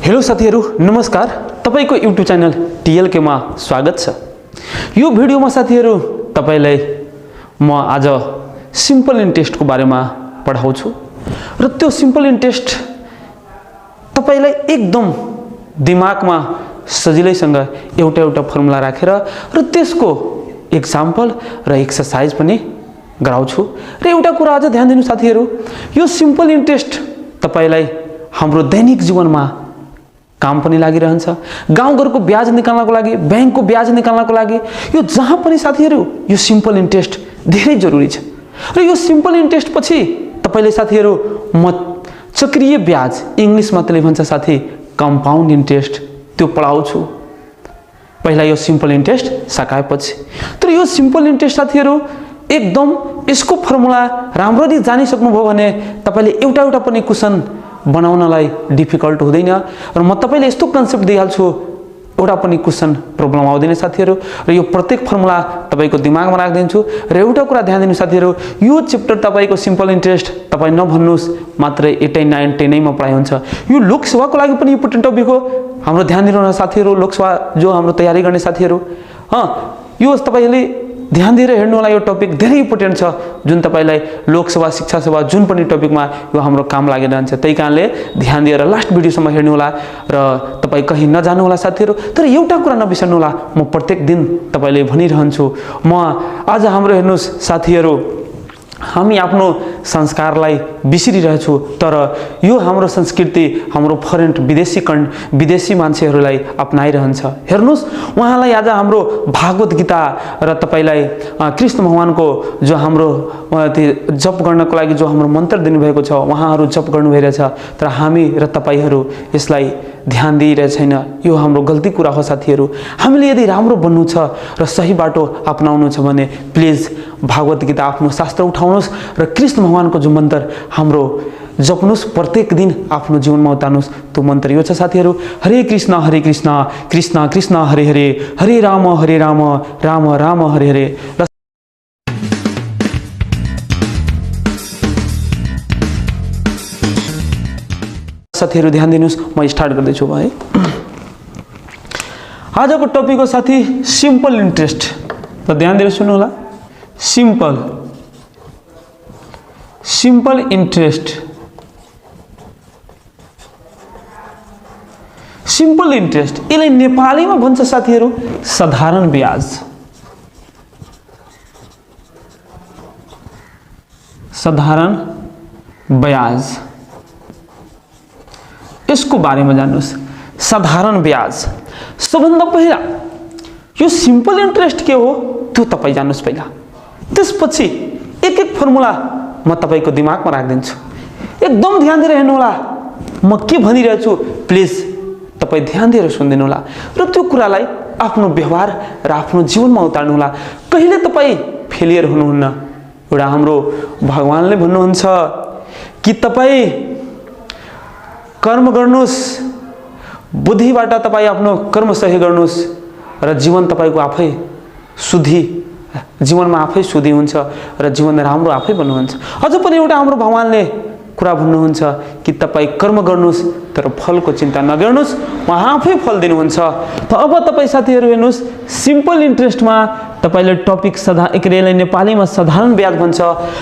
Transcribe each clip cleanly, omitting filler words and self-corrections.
Hello साथीहरु, नमस्कार। तपाईको युट्युब च्यानल टीएलके मा स्वागत छ। यो भिडियोमा साथीहरु तपाईलाई म आज सिम्पल इन्ट्रेस्ट को बारेमा पढाउँछु र त्यो सिम्पल इन्ट्रेस्ट तपाईलाई एकदम दिमागमा सजिलैसँग एउटा फर्मुला राखेर र त्यसको एक्जाम्पल र एक्सरसाइज पनि गराउँछु। र एउटा कुरा अझ ध्यान दिनु साथीहरु, यो सिम्पल इन्ट्रेस्ट तपाईलाई हाम्रो दैनिक जीवनमा काम पनि लागिरहन्छ। गाउँघरको ब्याज निकाल्नको लागि, बैंकको ब्याज निकाल्नको लागि यो जहाँ पनि साथीहरु यो सिम्पल इन्ट्रेस्ट धेरै जरुरी छ। र यो सिम्पल इन्ट्रेस्ट पछि तपाईले साथीहरु म चक्रीय ब्याज, इंग्लिशमा त्यसले भन्छ साथी कम्पाउन्ड इन्ट्रेस्ट, त्यो पढाउँछु पहिला यो सिम्पल इन्ट्रेस्ट सकाएपछि। तर यो सिम्पल इन्ट्रेस्ट साथीहरु एकदम यसको फर्मुला राम्ररी जानिसक्नुभयो भने तपाईले एउटा पनि क्वेशन बनाउनलाई डिफिकल्ट हुँदैन र म तपाईले यस्तो कन्सेप्ट दिइहाल्छु, एउटा पनि क्वेशन प्रब्लम आउँदैन साथीहरु। र यो प्रत्येक फर्मुला तपाईको दिमागमा राख्दिन्छु। र एउटा कुरा ध्यान दिनु साथीहरु, यो च्याप्टर तपाईको सिम्पल इन्ट्रेस्ट तपाई नभन्नुस् मात्र 8 9 10 मा पढाइ हुन्छ। यो लोकसेवाको लागि पनि इम्पोर्टेन्ट टपिक हो। हाम्रो ध्यान दिनु न साथीहरु, लोकसेवा जो हाम्रो तयारी गर्ने साथीहरु, यो तपाईले ध्यान दिएर हेर्नु होला। यो टपिक धेरै इम्पोर्टेन्ट छ, जुन तपाईलाई लोकसेवा, शिक्षा सेवा जुन पनि टपिकमा यो हाम्रो काम लागिरहन्छ। त्यही कारणले ध्यान दिएर लास्ट भिडियोसम्म हेर्नु होला र तपाई कहीं नजानु होला साथीहरु। तर एउटा कुरा नबिर्सनु होला, म प्रत्येक दिन तपाईले भनिरहन्छु, म आज हाम्रो हेर्नुस् साथीहरु, हामी आफ्नो संस्कारलाई बिर्सिरहेछौ। तर यो हाम्रो संस्कृति हाम्रो फरेन विदेशी मान्छेहरूलाई अपनाइरहन्छ। हेर्नुस्, उहाँलाई आज हाम्रो भागवत गीता र तपाईलाई कृष्ण भगवानको जो हाम्रो जप गर्नको लागि जो हाम्रो मन्त्र दिनुभएको छ, उहाँहरू जप गर्नु भइरहेछ। तर हामी र तपाईहरू यसलाई ध्यान दिइरहेको छैन। यो हाम्रो गल्ती कुरा हो साथीहरु। हामीले यदि राम्रो बन्नु छ र सही बाटो अपनाउनु छ भने प्लिज भागवत गीता आफ्नो शास्त्र उठाउनुस् र कृष्ण भगवानको जो मन्त्र हाम्रो जप्नुस्, प्रत्येक दिन आफ्नो जीवनमा उतार्नुस्। त्यो मन्त्र यो छ साथीहरु, हरे कृष्ण कृष्ण कृष्ण हरे हरे, हरे राम राम राम हरे हरे। साथीहरु ध्यान दिनुस्, म स्टार्ट गर्दैछु है। आजको टपिक हो साथी सिम्पल इन्ट्रेस्ट। त ध्यान दिएर सुन्नु होला। Simple interest. सिम्पल इन्ट्रेस्ट यसलाई नेपालीमा भन्छ साथीहरु साधारण ब्याज। साधारण ब्याज, यसको बारेमा जान्नुस्। साधारण ब्याज सबभन्दा पहिला यो सिम्पल इन्ट्रेस्ट के हो त्यो तपाई जान्नुस् पहिला। त्यसपछि एक फर्मुला म तपाईको दिमागमा राख्दिन्छु। एकदम ध्यान दिएर हेर्नु होला, म के भनिरहेछु प्लिज तपाई ध्यान दिएर सुन्दिनु होला र त्यो कुरालाई आफ्नो व्यवहार र आफ्नो जीवनमा उतार्नु होला। कहिले तपाई फेलियर हुनुहुन्न। एउटा हाम्रो भगवानले भन्नुहुन्छ कि तपाई कर्म गर्नुस्, बुद्धिबाट तपाई आफ्नो कर्म सही गर्नुस् र जीवन तपाईको आफै शुद्धि, जीवनमा आफै शुद्धि हुन्छ र जीवन राम्रो आफै बन्नुहुन्छ। अझ पनि एउटा हाम्रो भगवानले कुरा भन्नुहुन्छ कि तपाई कर्म गर्नुस् तर फलको चिन्ता नगर्नुस्, उहाँ आफै फल दिनुहुन्छ। त अब तपाई साथीहरु हेर्नुस्, सिम्पल इन्ट्रेस्टमा तपाईले टपिक एकरेलाई नेपालीमा साधारण ब्याज भन्छ।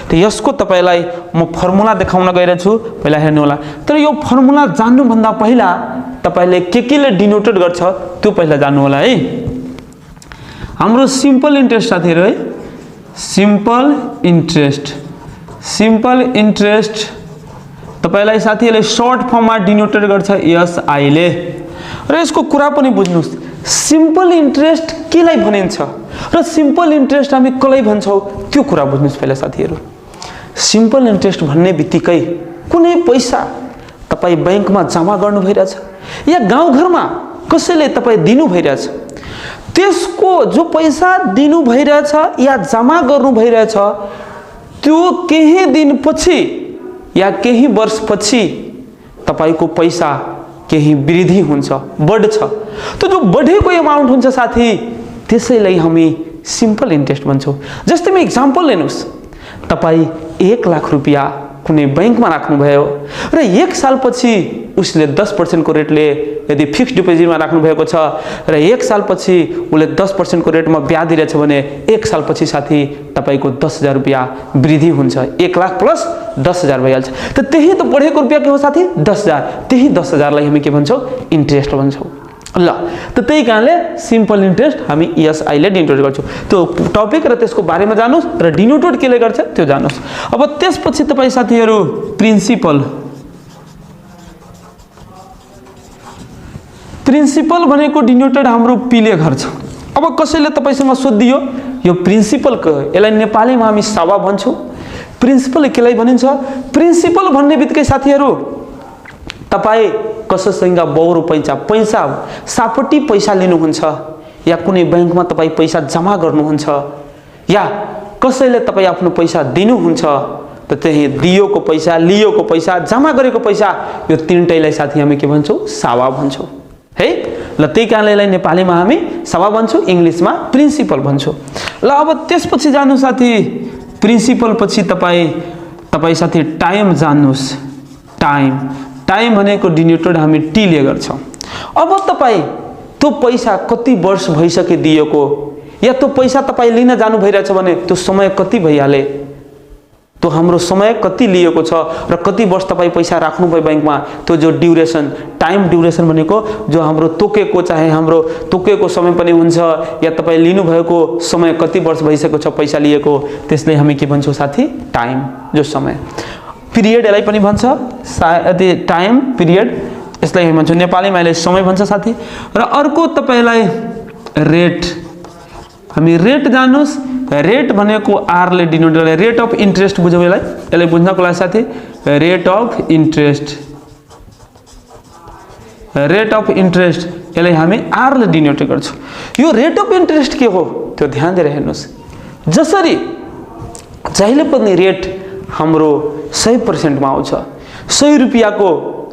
त यसको तपाईलाई म फर्मुला देखाउन गइरहेछु, पहिला हेर्नु होला। तर यो फर्मुला जान्नु भन्दा पहिला तपाईले केले डिनोटेड गर्छ त्यो पहिला जान्नु होला है। हाम्रो सिम्पल इन्ट्रेस्ट साथीहरु है, सिम्पल इन्ट्रेस्ट तपाईलाई साथीहरुले शॉर्ट फर्ममा डिनोटेड गर्छ एसआई ले। र यसको कुरा पनि बुझ्नुस्, सिम्पल इन्ट्रेस्ट केलाई भनिन्छ र सिम्पल इन्ट्रेस्ट हामी कसलाई भन्छौ त्यो कुरा बुझ्नुस् पहिला साथीहरु। सिम्पल इन्ट्रेस्ट भन्ने बित्तिकै कुनै पैसा तपाई बैंकमा जम्मा गर्नु भइरहेछ या गाउँघरमा कसैले तपाई दिनु भइरहेछ, त्यसको जो पैसा दिनु भइरहेछ या जम्मा गर्नु भइरहेछ त्यो केही दिनपछि या केही वर्षपछि तपाईको पैसा केही वृद्धि हुन्छ, बढ्छ। त जो बढेको अमाउन्ट हुन्छ साथी, त्यसैलाई हामी सिम्पल इन्ट्रेस्ट भन्छौं। जस्तै म एक्जाम्पल लिनुस्, तपाई 1 लाख रुपैयाँ कुनै बैंकमा राख्नुभयो र 1 सालपछि उसले 10% को रेटले यदि फिक्स्ड डिपोजिटमा राख्नु भएको छ र 1 सालपछि उसले 10% को रेटमा ब्याज दिइरहेछ भने 1 सालपछि साथी तपाईको 10,000 रुपैयाँ वृद्धि हुन्छ। 1 लाख प्लस 10,000 भइहाल्छ। त त्यही त बढेको रुपैयाँ के हो साथी? 10,000। त्यही 10,000 लाई हामी के भन्छौँ? इन्ट्रेस्ट भन्छौँ। ल त त्यही कारणले सिम्पल इन्ट्रेस्ट हामी ESI ले डिनोट गर्छौँ। त्यो टपिक र त्यसको बारेमा जानुस् र डिनोटेड केले गर्छ त्यो जानुस्। अब त्यसपछि तपाई साथीहरु प्रिन्सिपल भनेको डिनोटेड हाम्रो P ले गर्छ। अब कसैले तपाईसँग सोधियो यो प्रिन्सिपल के हो? यसलाई नेपालीमा हामी सावा भन्छौँ। प्रिन्सिपल केलाई भनिन्छ? प्रिन्सिपल भन्ने बित्तिकै साथीहरु तपाई कसैसँग बौरो पैसा सापटी पैसा लिनुहुन्छ या कुनै बैंकमा तपाई पैसा जम्मा गर्नुहुन्छ या कसैले तपाई आफ्नो पैसा दिनुहुन्छ त त्यही दियोको पैसा, लियोको पैसा, जम्मा गरेको पैसा यो तीनटैलाई साथी हामी के भन्छौँ? सावा भन्छौँ। है ल त्यही कारणले यसलाई नेपालीमा हामी सावा भन्छौँ, इंग्लिशमा प्रिन्सिपल भन्छौँ। ल अब त्यसपछि जानु साथी प्रिन्सिपल पछि तपाई साथी टाइम जान्नुस्। टाइम भनेको डिनोटेड हामी T ले गर्छौं। अब तपाई त्यो पैसा कति वर्ष भइसके दिएको या त्यो पैसा तपाई लिन जानु भइरहेछ भने त्यो समय कति भइहाले, त्यो हाम्रो समय कति लिएको छ र कति वर्ष तपाई पैसा राख्नु भयो बैंकमा, त्यो जो ड्युरेसन, टाइम ड्युरेसन भनेको जो हाम्रो तोकेको चाहे हाम्रो तोकेको समय पनि हुन्छ या तपाई लिनु भएको समय कति वर्ष भइसकेको छ पैसा लिएको, त्यसले हामी के भन्छौं साथी? टाइम, जो समय। पिरियड यसलाई पनि भन्छ, साथी टाइम पिरियड यसलाई हामी भन्छौं। नेपालीमा यसलाई समय भन्छ साथी। र अर्को तपाईलाई रेट, हामी रेट जान्नुस्। रेट भनेको R ले डिनोटेड, रेट अफ इन्ट्रेस्ट बुझौँ यसलाई बुझ्नको लागि साथी rate of interest, rate of interest यसलाई हामी R ले डिनोट गर्छौं। यो रेट अफ इन्ट्रेस्ट के हो त्यो ध्यान दिएर हेर्नुस्। जसरी जहिले पनि रेट हाम्रो 100% मा आउँछ, 100 रुपैयाँको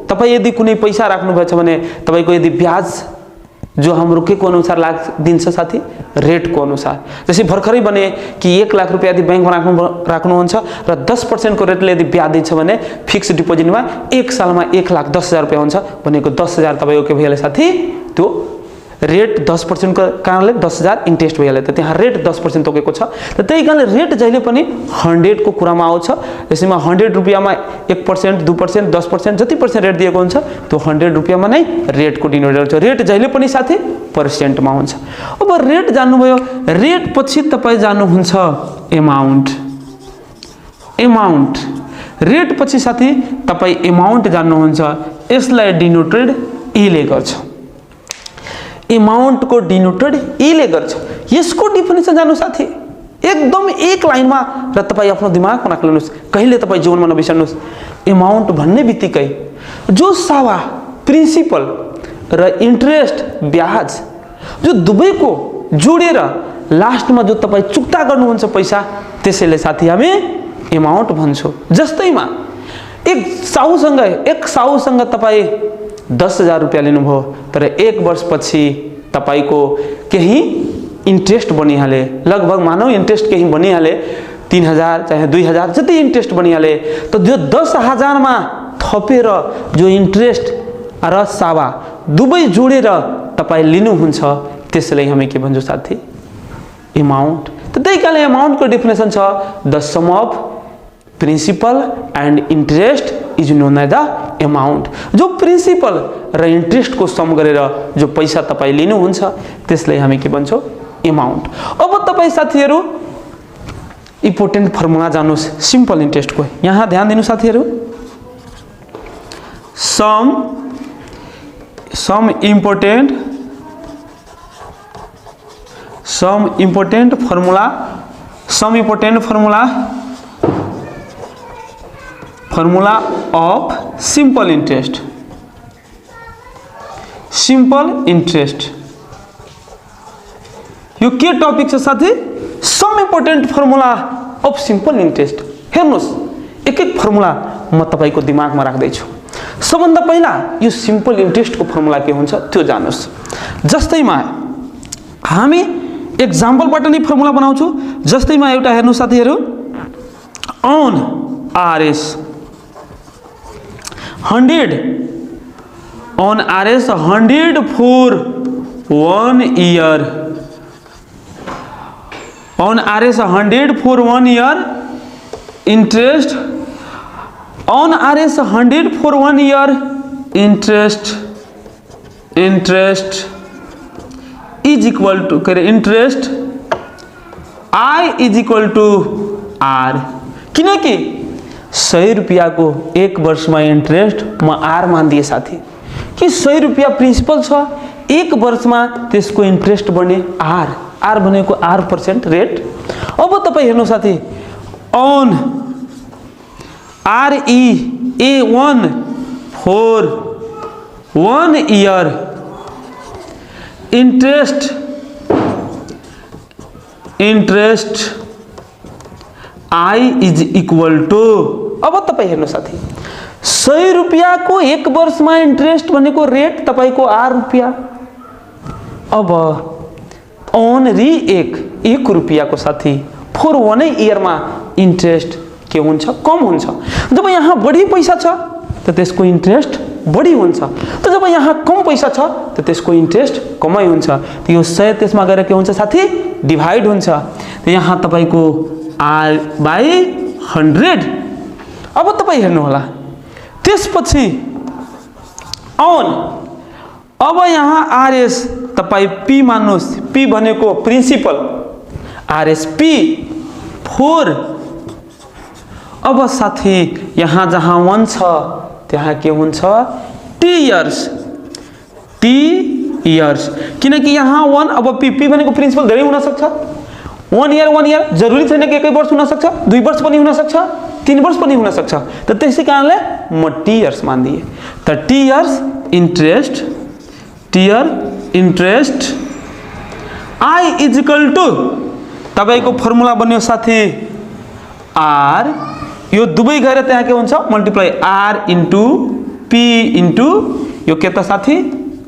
तपाई यदि कुनै पैसा राख्नु भएको छ भने तपाईको यदि ब्याज जो हाम्रो के को अनुसार दिन्छ साथी? रेट को अनुसार। जैसे भर्खरै बने कि 1 लाख रुपैयाँ यदि बैंकमा राख्नुहुन्छ र 10% को रेटले यदि ब्याज दिन्छ भने फिक्स डिपोजिटमा 1 सालमा 1,10,000 रुपैयाँ हुन्छ भनेको 10,000 तपाईको के भइहाल्यो साथी? त्यो रेट 10% को कारणले 10,000 इन्ट्रेस्ट भइहाल्यो। त त्यहाँ रेट 10% तोकेको छ। त त्यही कारणले रेट जहिले पनि 100 को कुरामा आउँछ। यसैमा 100 रुपैयाँमा 1%, 2%, 10% जति पर्सेन्ट रेट दिएको हुन्छ त्यो 100 रुपैयाँमा नै रेटको डिनोट हुन्छ। रेट जहिले पनि साथी पर्सेन्टमा हुन्छ। अब रेट जान्नुभयो, रेट पछि तपाई जान्नुहुन्छ एमाउन्ट। रेट पछि साथी तपाई एमाउन्ट जान्नुहुन्छ। यसलाई डिनोटेड E ले गर्छ। एमाउन्ट को डिनोटेड E ले गर्छ। यसको डेफिनेसन जान्नु साथी एकदम एक लाइनमा र तपाई आफ्नो दिमागमा राख्नुस्, कहिले तपाई जीवनमा नबिर्सनुस्। एमाउन्ट भन्ने बित्तिकै जो सावा प्रिन्सिपल र इन्ट्रेस्ट ब्याज जो दुवैको जोडेर लास्टमा जो तपाई चुक्ता गर्नुहुन्छ पैसा, त्यसैले साथी हामी एमाउन्ट भन्छौं। जस्तैमा एक साउसँग तपाई 10,000 रुपैयाँ लिनुभयो तर 1 वर्षपछि तपाईको केही इन्ट्रेस्ट बनिहाले, लगभग मानौ इन्ट्रेस्ट केही बनिहाले 3,000 चाहे 2,000 जति इन्ट्रेस्ट बनिहाले, त जो 10,000 मा थपेर जो इन्ट्रेस्ट र सावा दुवै जोडेर तपाई लिनुहुन्छ त्यसैले हामी के भन्छौं साथी? एमाउन्ट। त त्यही कारणले एमाउन्टको डेफिनेसन छ the sum of principal and interest is known as the amount. जो प्रिन्सिपल र इन्ट्रेस्ट को सम गरेर जो पैसा तपाई लिनुहुन्छ त्यसलाई हामी के भन्छौं? एमाउन्ट। अब तपाई साथीहरु इम्पोर्टेन्ट फर्मुला जान्नुस् सिम्पल इन्ट्रेस्ट को। यहाँ ध्यान दिनु साथीहरु, some important formula of simple interest. यो के टॉपिक छ साथी? Some important formula of simple interest. हेर्नुस् एक फर्मुला म तपाईको दिमागमा राख्दै छु। सबभन्दा पहिला यो सिंपल इंटरेस्ट को फर्मुला के हुन्छ त्यो जानुस्। जस्तैमा हामी एक्जाम्पलबाट नै फर्मुला बनाउँछु। जस्तैमा एउटा हेर्नु साथीहरु, on RS 100 on RS 100 for 1 year. On RS 100 for 1 year, interest on RS 100 for 1 year, interest is equal to interest I is equal to R. किनकि 100 रुपया को 1 वर्ष में इंटरेस्ट म R मान दिए साथी कि 100 रुपया प्रिंसिपल छ 1 वर्ष में त्यसको इंटरेस्ट बने R भनेको R% रेट। अब तपाई हेर्नु साथी on REA1 for 1 year, interest I is equal to, अब तपाई हेर्नु साथी 100 रुपया को 1 वर्ष में इंटरेस्ट भनेको रेट तपाईको R रुपया। अब ऑन री 1 रुपया को साथी फॉर 1 इयर में इंटरेस्ट के हुन्छ कम हुन्छ। जब यहाँ बढी पैसा छ त त्यसको इंटरेस्ट बढी हुन्छ, त जब यहाँ कम पैसा छ त त्यसको इंटरेस्ट कमै हुन्छ। त यो 100 त्यसमा गएर के हुन्छ साथी डिवाइड हुन्छ। त यहाँ तपाईको R/100। अब तपाई हेर्नु होला त्यसपछि ऑन, अब यहाँ RS तपाई P मान्नुस्, P भनेको प्रिन्सिपल RSP 4। अब साथी यहाँ जहाँ 1 छ त्यहाँ के हुन्छ T इयर्स किनकि यहाँ 1 अब P भनेको प्रिन्सिपल धेरै हुन सक्छ। 1 इयर जरुरी छैन कि 1 वर्ष हुन सक्छ, 2 वर्ष पनि हुन सक्छ, 3 वर्ष पनि हुन सक्छ। त त्यसै कारणले म T इयर्स मान दिए। त T years interest I is equal to तपाईको फर्मुला बन्यो साथी R, यो दुबै गएर त्यहाँ के हुन्छ multiply R into P into यो के त साथी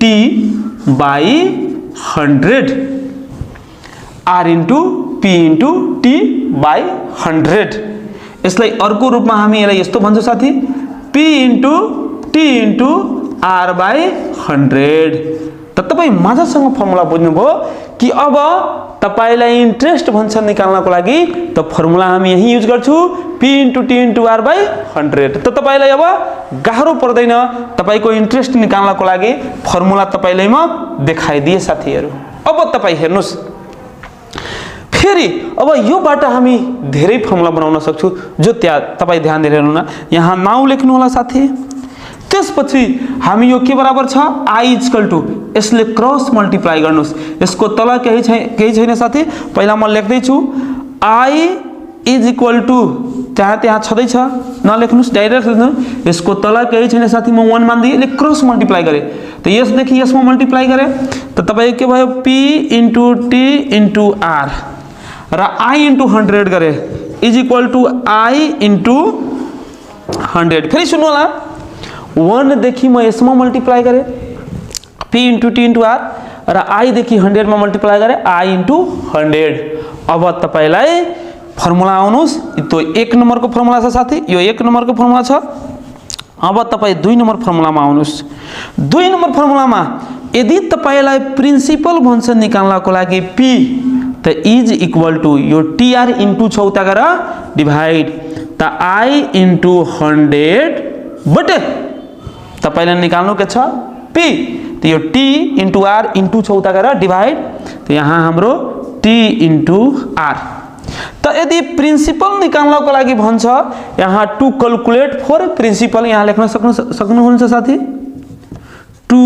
T/100, R into P into T/100। यसलाई अर्को रूपमा हामी यसलाई यस्तो भन्छौं साथी P into T into R/100। त तपाई माझसँग फर्मुला बुझ्नुभयो कि अब तपाईलाई इंटरेस्ट भन्छ निकाल्नको लागि त फर्मुला हामी यही युज गर्छु P into T into R/100। त तपाईलाई अब गाह्रो पर्दैन, तपाईको इंटरेस्ट निकाल्नको लागि फर्मुला तपाईलाई म देखाइदिए साथीहरु। अब तपाई हेर्नुस् फेरि अब योबाट हामी धेरै फर्मुला बनाउन सक्छु जो त्यहाँ तपाई ध्यान दिएर हेर्नु न। यहाँ नाउ लेख्नु होला साथी, त्यसपछि हामी यो के बराबर छ I इज इक्वल टू यसले क्रस मल्टिप्लाई गर्नुस्। यसको तल केही छैन साथी, पहिला म लेख्दै छु I इज इक्वल टू त्यहाँ छदै छ नलेख्नुस्, डाइरेक्ट लेख्नु। यसको तल केही छैन साथी, म 1 मान दिए, यसले क्रस मल्टिप्लाई गरे त यसदेखि यसमा मल्टिप्लाई गरे त तपाई के भयो P into T into R र I इन्टु 100 गरे is equal to I into 100। फेरि सुन्नु होला 1 देखि म यसमा मल्टिप्लाई गरे P into T into R र I देखि 100 मा मल्टिप्लाई गरे I इन्टु 100। अब तपाईलाई फर्मुला आउनुस्, त्यो 1 नम्बरको फर्मुला छ साथी, यो 1 नम्बरको फर्मुला छ। अब तपाई 2 नम्बर फर्मुलामा आउनुस्। 2 नम्बर फर्मुलामा यदि तपाईलाई प्रिन्सिपल भन्छ निकाल्नको लागि P त इज इक्वल टू यो TR इन्टु छ उता गएर डिवाइड त I इन्टु 100 बटे तपाईलाई निकाल्नु के छ P त यो T इन्टु R इन्टु छ उता गएर डिवाइड त यहाँ हाम्रो T इन्टु R। त यदि प्रिन्सिपल निकाल्नको लागि भन्छ यहाँ टु क्याल्कुलेट फर प्रिन्सिपल यहाँ लेख्न सक्नुहुन्छ साथी, to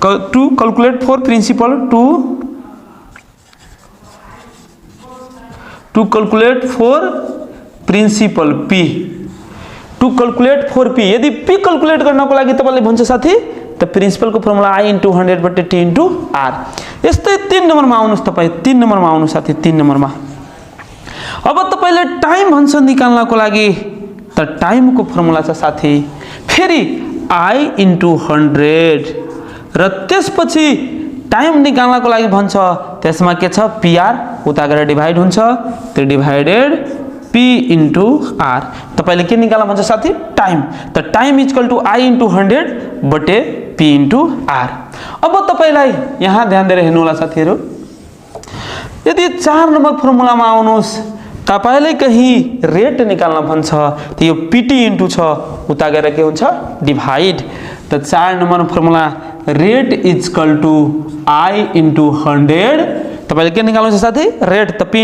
calculate for principal, to calculate for principal P, to calculate for P। यदि P क्याल्कुलेट गर्नको लागि तपाईले भन्छ साथी त प्रिन्सिपल को फर्मुला I इन्टु 100 बटे T इन्टु R। यस्तै 3 नम्बरमा आउनुस् तपाई, 3 नम्बरमा आउनु साथी, 3 नम्बरमा अब तपाईले टाइम भन्छ निकाल्नको लागि त टाइम को फर्मुला छ साथी फेरि I इन्टु 100 र त्यसपछि टाइम निकाल्नको लागि भन्छ त्यसमा के छ PR उता गएर डिवाइड हुन्छ, त्यो डिवाइडेड P इन्टु R। त तपाईले के निकाल्न भन्छ साथी टाइम त time equal to I into 100 बटे P इन्टु R। अब तपाईलाई यहाँ ध्यान दिएर हेर्नु होला साथीहरु, यदि 4 नम्बर फर्मुलामा आउनुस् तपाईले कहीं रेट निकाल्न भन्छ त यो PT इन्टु छ उता गएर के हुन्छ डिभाइड। त 4 number formula rate equal to I into 100 तपाईले के निकाल्नु छ साथी रेट त P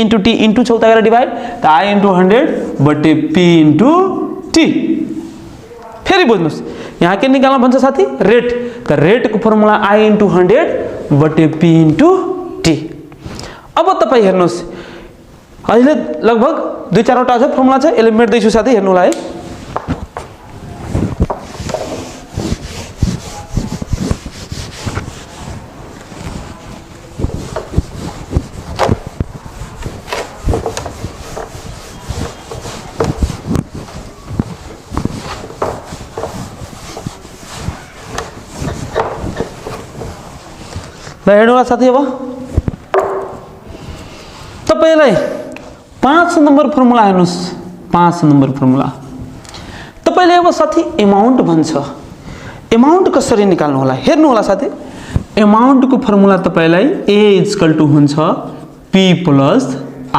इन्टु T इन्टु छ उता गएर डिभाइड त I इन्टु 100 बटे P इन्टु T। फेरि बुझ्नुस् यहाँ के निकाल्न भन्छ साथी रेट त रेट को फर्मुला I इन्टु 100 बटे P इन्टु T। अब तपाई हेर्नुस् अहिले लगभग 2-4 वटा छ फर्मुला छ यसले मेट्दै छु साथी हेर्नु होला है। ल हेर्नु होला साथी अब तपाईलाई 5 नम्बर फर्मुला हेर्नुस् 5 नम्बर फर्मुला तपाईले अब साथी अमाउन्ट भन्छ अमाउन्ट कसरी निकाल्नु होला हेर्नु होला साथी। अमाउन्ट को फर्मुला तपाईलाई A इक्वल टु हुन्छ P plus I।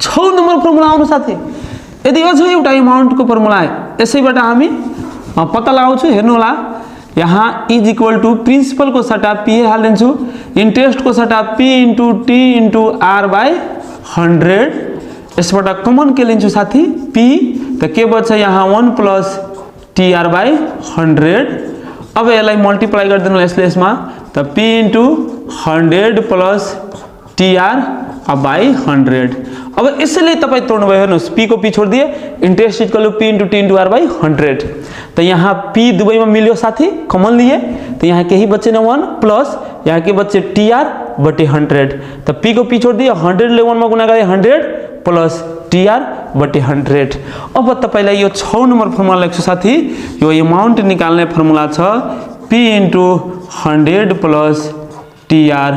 6 number formula आउनु साथी यदि अझ एउटा अमाउन्ट को फर्मुला यसैबाट हामी पत्ता लगाउँछु हेर्नु होला। यहाँ इज इक्वल टू प्रिंसिपल को सट्टा P हालिदिन्छु इन्ट्रेस्ट को सट्टा P into T into R by 100 यसबाट कमन के लिन्छु साथी P त के बच्छ यहाँ 1 प्लस TR बाई 100। अब यसलाई मल्टिप्लाई गरिदिनु यसले यसमा त P into 100 plus TR by 100। अब यसैले तपाई तोड्नु भयो हेर्नुस् P को P छोड दिए interest equal to P into T into R by 100 त यहाँ P दुवैमा मिल्यो साथी कमन लिए त यहाँ केही बचेन 1 प्लस यहाँ के बचे TR बटे 100 त P को P छोड दिए 100 ले 1 मा गुणा गरे 100 प्लस TR बटे 100। अब तपाईलाई यो 6 नम्बर फर्मुला लेख्छु साथी यो अमाउन्ट निकाल्ने फर्मुला छ P इन्टु 100 प्लस TR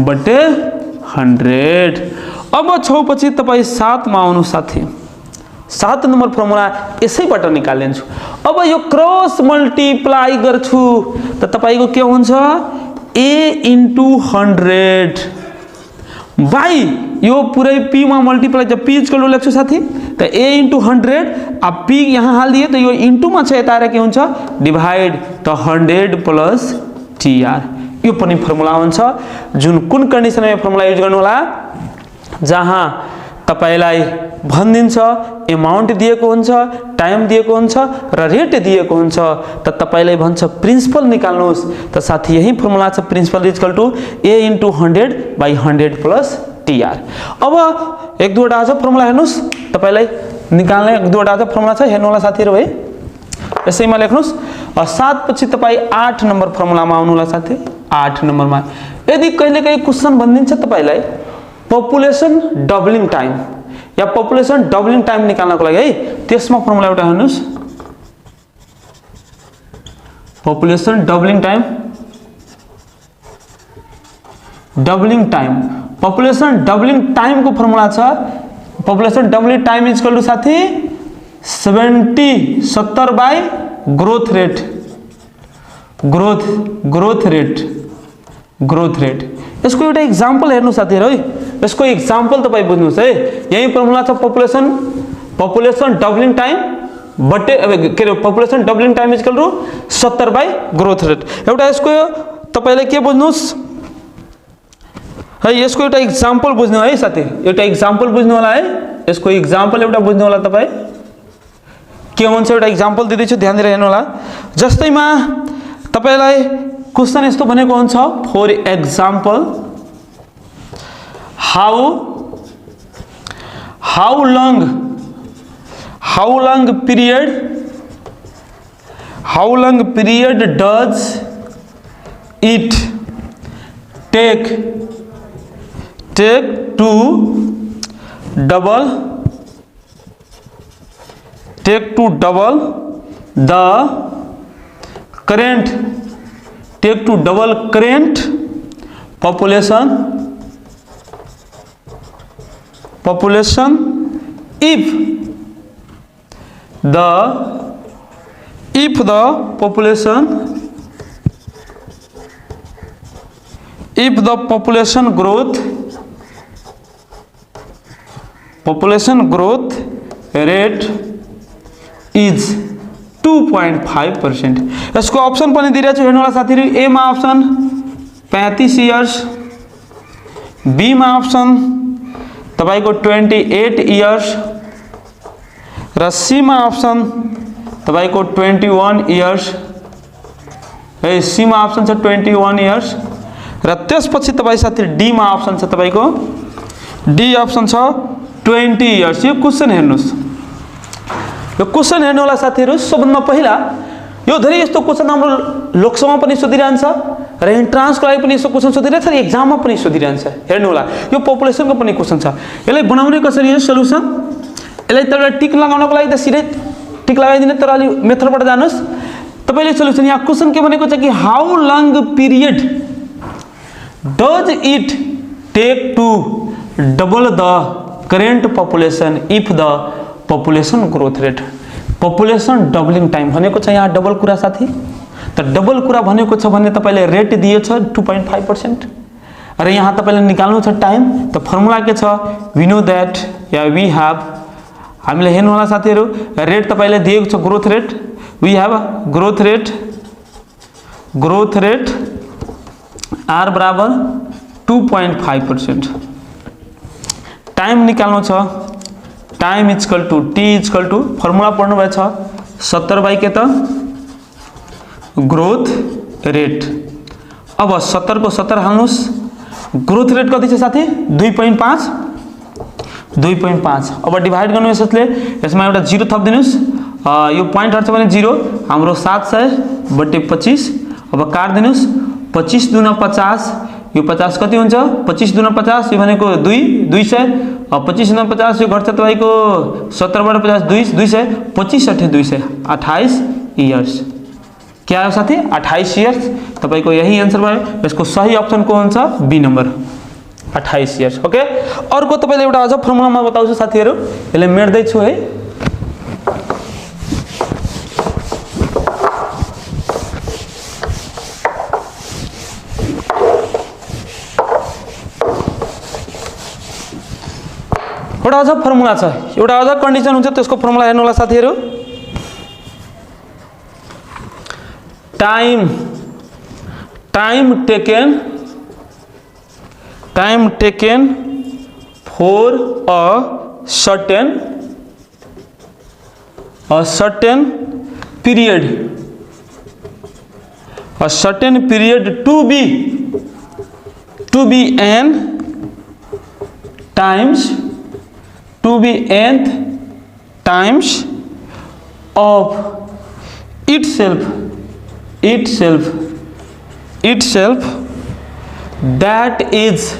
बटे 100। अब 6 पछि तपाई 7 मा आउनु साथी 7 नम्बर फर्मुला यसैबाट निकालिन्छु। अब यो क्रस मल्टिप्लाई गर्छु त तपाईको के हुन्छ A इन्टु 100 बाई यो पुरै P मा मल्टिप्लाई त P इक्वल टु लेख्छु साथी त A इन्टु 100 अब P यहाँ हालिदिए त यो इन्टु मा छ यता आएर के हुन्छ डिभाइड त 100 प्लस TR। यो पनि फर्मुला हुन्छ जुन कुन कन्डिसनमा यो फर्मुला युज गर्नु होला जहाँ तपाईलाई भनिदिन्छ अमाउन्ट दिएको हुन्छ टाइम दिएको हुन्छ र रेट दिएको हुन्छ त तपाईलाई भन्छ प्रिन्सिपल निकाल्नुस् त साथी यही फर्मुला छ principal equal to A into 100 by 100 plus TR। अब एक दुईवटा छ फर्मुला हेर्नुस् तपाईलाई निकाल्ने एक दुईवटा छ फर्मुला छ हेर्नु होला साथीहरु है यसैमा लेख्नुस्। 7 पछि तपाई 8 नम्बर फर्मुलामा आउनु होला साथी 8 नम्बरमा यदि कहिलेकाहीँ क्वेशन भनिदिन्छ तपाईलाई पपुलेसन डबलिङ टाइम या पपुलेसन डबलिङ टाइम निकाल्नको लागि है त्यसमा फर्मुला एउटा हेर्नुस् population doubling time population doubling time को फर्मुला छ population doubling time equal to साथी 70 बाई ग्रोथ रेट। यसको एउटा एक्जाम्पल हेर्नु साथीहरु है यसको एक्जाम्पल तपाई बुझ्नुस् है यही फर्मुला छ पपुलेसन डबलिङ टाइम बटे के population doubling time equal to 70 by growth rate. एउटा यसको तपाईले के बुझ्नुस् है यसको एउटा एक्जाम्पल बुझ्नु है साथी एउटा एक्जाम्पल बुझ्नु होला है यसको एक्जाम्पल एउटा बुझ्नु होला तपाई के हुन्छ एउटा एक्जाम्पल दिदैछु ध्यान दिएर हेर्नु होला। जस्तैमा तपाईलाई क्वेशन यस्तो भनेको हुन्छ for example how long period does it take to double the current population if if the population growth rate is 2.5%। इसको ऑप्शन पनि दिइरहेको छु हेर्नु होला साथीहरु। ए मा ऑप्शन 35 इयर्स, बी मा ऑप्शन तपाईको 28 इयर्स र सी मा ऑप्शन तपाईको 21 इयर्स। है सी मा ऑप्शन छ 21 इयर्स र त्यसपछि तपाई साथी डी मा ऑप्शन छ तपाईको डी ऑप्शन छ 20 इयर्स। यो क्वेशन हेर्नुस्, यो क्वेशन हेर्नु होला साथीहरु। सबभन्दा पहिला यो धेरै यस्तो क्वेशन हाम्रो लोकसभा पनि सोधिरहन्छ र एन्ट्रान्सको लागि पनि यस्तो क्वेशन सोधिरहेछ र एक्जाममा पनि सोधिरहन्छ। हेर्नु होला यो पपुलेसनको पनि क्वेशन छ। यसलाई बनाउने कसरी हो सल्युसन? यसलाई तपाईले टिक लगाउनको लागि त सिधै टिक लगाइदिने, तर अलि मेथडबाट जानुस्। तपाईले सल्युसन यहाँ क्वेशन के भनेको छ कि how long period does it take to double the current population if the population growth rate. Population doubling time भनेको छ यहाँ डबल कुरा साथी। त डबल कुरा भनेको छ भने तपाईले रेट दिएछ 2.5% र यहाँ तपाईले निकाल्नु छ टाइम। त फर्मुला के छ? वी नो दैट या वी हैव, हामीले हेर्नु होला साथीहरु, रेट तपाईले दिएको छ growth rate. We have growth rate R बराबर 2.5%। टाइम निकाल्नु छ, time equal to T equal to formula पढ्नु भएछ 70 बाई के त ग्रोथ रेट। अब 70 को 70 हाल्नुस्। ग्रोथ रेट कति छ साथी? 2.5। अब डिवाइड गर्नु यसले, यसमा एउटा 0 थप्दिनुस्। यो पॉइंट हट्छ भने 0, हाम्रो 700/25। अब काट दिनुस्। 25 दुना 50, यो 50 कति हुन्छ? 25 दुना 50 यो भनेको 200। अब 25 दुना 50 यो घट्छ तपाईको 70/50 200, 25 × 228 इयर्स। क्या हो साथी? 28 इयर्स। तपाईको यही आन्सर भयो। यसको सही अप्सन को हुन्छ? Be number 28 years. ओके, अर्को तपाईले एउटा अझ फर्मुला म बताउँछु साथीहरु। यसले मेट्दै छु है। एउटा अझ फर्मुला छ, एउटा अझ कन्डिसन हुन्छ, त्यसको फर्मुला हेर्नु होला साथीहरु। Time taken for a certain period to be n times of itself that is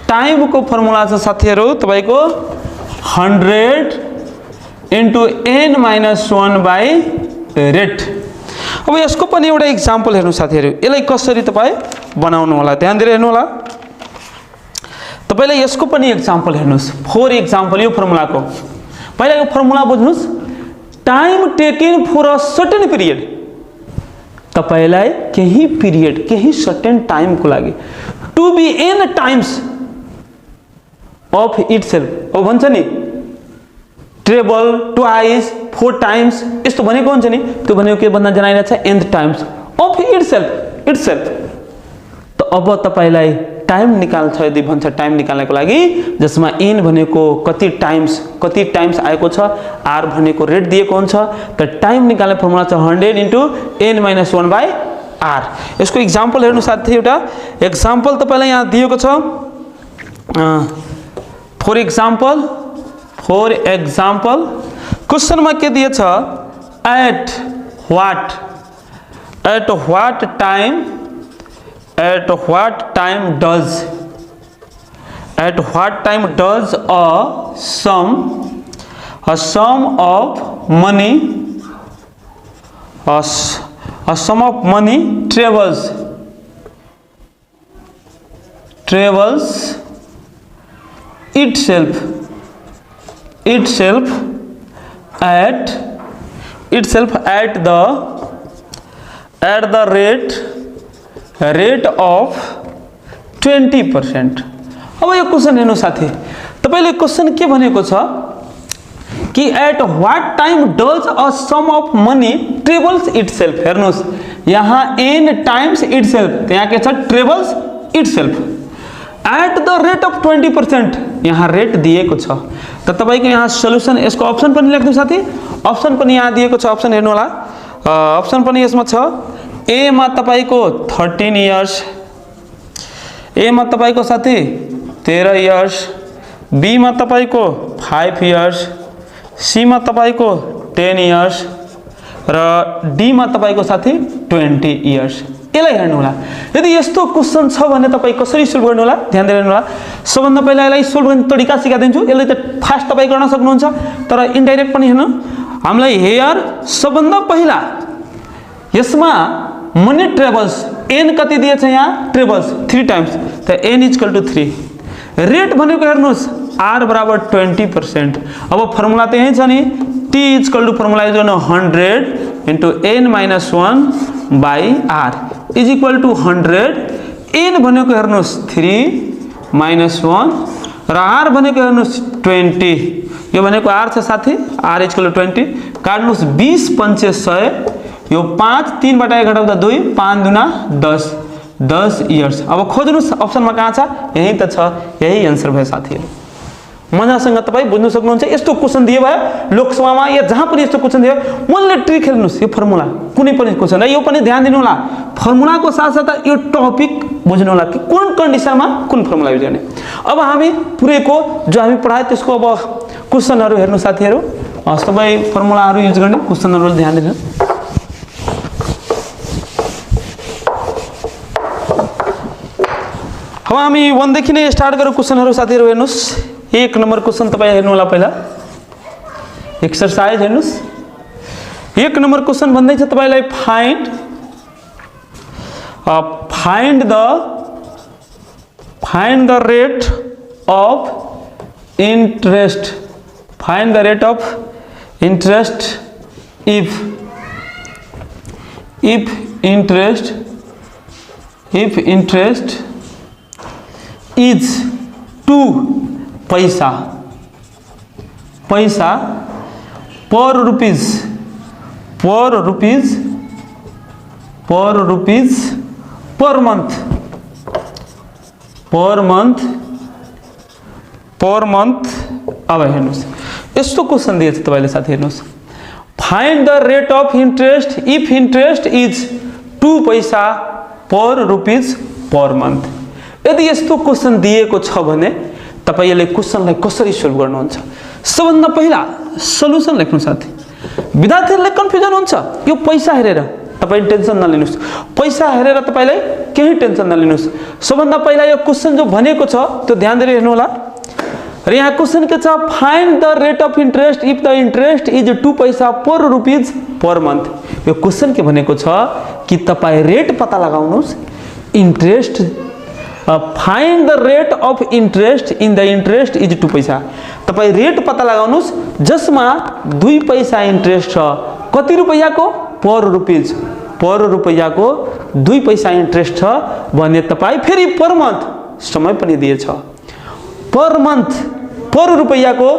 time को फर्मुला छ साथीहरु तपाईको 100 * n-1 रेट। अब यसको पनि एउटा एक्जाम्पल हेर्नु साथीहरु। यसलाई कसरी तपाई बनाउनु होला ध्यान दिएर हेर्नु होला। तपाईले यसको पनि एक्जाम्पल हेर्नुस्। फर एक्जाम्पल यो फर्मुलाको पहिला यो फर्मुला बुझ्नुस्। Time taken for a certain period, तपाईलाई केही पिरियड केही सर्टेन टाइम को लागि to be n times of itself. अब भन्छ नि ट्रेबल ट्वाइस 4 टाइम्स यस्तो भनेको हुन्छ नि, त्यो भनेको के भन्न जनाइरहेछ? nth times of itself. त अब तपाईलाई टाइम निकाल्छ यदि भन्छ टाइम निकाल्नको लागि, जसमा n भनेको कति टाइम्स आएको छ, r भनेको रेट दिएको हुन्छ। त टाइम निकाल्ने फर्मुला छ 100 * n-1/r। यसको एक्जाम्पल हेर्नु साथी। एउटा एक्जाम्पल तपाईलाई यहाँ दिएको छ। फर एग्जाम्पल क्वेशनमा के दिएछ? At what time does a sum of money travels itself at itself at the rate of 20%. अब यो क्वेश्चन हेर्नु साथी, तपाईले क्वेश्चन के भनेको छ कि at what time does a sum of money trebles itself. हेर्नुस् यहाँ n टाइम्स इटसेल्फ, यहाँ के छ trebles itself at the rate of 20%. यहाँ रेट दिएको छ. त तपाईको यहाँ सोल्युसन, यसको अप्सन पनि लेख्नु साथी. अप्सन पनि यहाँ दिएको छ, अप्सन हेर्नु होला. अप्सन पनि यसमा छ. ए मा तपाईको 13 इयर्स, ए मा तपाईको साथी 13 इयर्स, बी मा तपाईको 5 इयर्स, सी मा तपाईको 10 इयर्स र डी मा तपाईको साथी 20 इयर्स. यसलाई हेर्नु होला. यदि यस्तो क्वेश्चन छ भने तपाईँ कसरी सोल्भ गर्नु होला, ध्यान दिएर हेर्नु होला. सबभन्दा पहिला यसलाई सोल्भ गर्ने तरिका सिकाइदिन्छु. यसले त फास्ट तपाईँ गर्न सक्नुहुन्छ, तर इन्डाइरेक्ट पनि हेर्नु. हामीलाई हेयर सबभन्दा पहिला यसमा मनी ट्रेवल्स एन कति दिएछ, यहाँ ट्रेवल्स 3 टाइम्स, त एन इक्वल टु 3. रेट भनेको हेर्नुहोस् आर बराबर 20%. अब फर्मुला त यही छ नि, T equal to formula use गर्नु 100 into n minus 1 by R is equal to 100. N भनेको हेर्नुहोस् 3 माइनस 1 र आर भनेको हेर्नुहोस् 20. यो भनेको आर छ साथी, आर इक्वल टु 20. काट्नुहोस् 20 पंचे 100, यो 5 3 बटा 1 घटाउँदा 2, 5 दुना 10 इयर्स. अब खोज्नुहोस् अप्सनमा कहाँ छ, यही त छ. यही आन्सर भयो साथीहरु. मजासँग तपाईँ बुझ्न सक्नुहुन्छ. यस्तो क्वेशन दिए भयो लोकसभामा या जहाँ पनि यस्तो क्वेशन दियो, मनले ट्रिक हेर्नुहोस्. यो फर्मुला कुनै पनि क्वेशन र यो पनि ध्यान दिनु होला. फर्मुलाको साथसाथ यो टपिक बुझ्नु होला कि कुन कन्डिसनमा कुन फर्मुला युज गर्ने. अब हामी पुरैको जो हामी पढाए त्यसको अब क्वेशनहरु हेर्नु साथीहरु. तपाईँ फर्मुलाहरु युज गर्ने क्वेशनहरु ध्यान दिनु. अब हामी 1 देखि नै स्टार्ट गरौँ क्वेशनहरु साथीहरु. हेर्नुस् 1 नम्बर क्वेशन तपाईँ हेर्नु होला. पहिला एक्सरसाइज हेर्नुस्. 1 नम्बर क्वेशन भन्दै छ तपाईलाई find the rate of interest. Find the rate of interest if interest is 2 paisa per rupees per month. अब हेर्नुस् यस्तो क्वेशन दिएछ तपाईले साथी. हेर्नुस् find the rate of interest if interest is 2 paisa per rupees per month. यदि यस्तो क्वेशन दिएको छ भने तपाईँ यसले क्वेशनलाई कसरी सोल्भ गर्नुहुन्छ. सबभन्दा पहिला सोल्युसन लेख्नु साथी. विद्यार्थीहरुले कन्फ्युजन हुन्छ यो पैसा हेरेर. तपाईँ टेन्सन नलिनुस्, पैसा हेरेर तपाईलाई केही टेन्सन नलिनुस्. सबभन्दा पहिला यो क्वेशन जो भनेको छ त्यो ध्यान दिएर हेर्नु होला. र यहाँ क्वेशन के छ, find the rate of interest if the interest is 2 paisa per rupees per month. यो क्वेशन के भनेको छ कि तपाईँ रेट पत्ता लगाउनुस्. Interest find the rate of interest in the interest is 2 paisa. तपाईँ रेट पत्ता लगाउनुस् जसमा 2 पैसा इंटरेस्ट छ. कति रुपैयाँको? पर रुपीज. पर रुपैयाँको 2 पैसा इंटरेस्ट छ भने तपाईँ फेरि पर मंथ समय पनि दिएछ. पर मंथ पर रुपैयाँको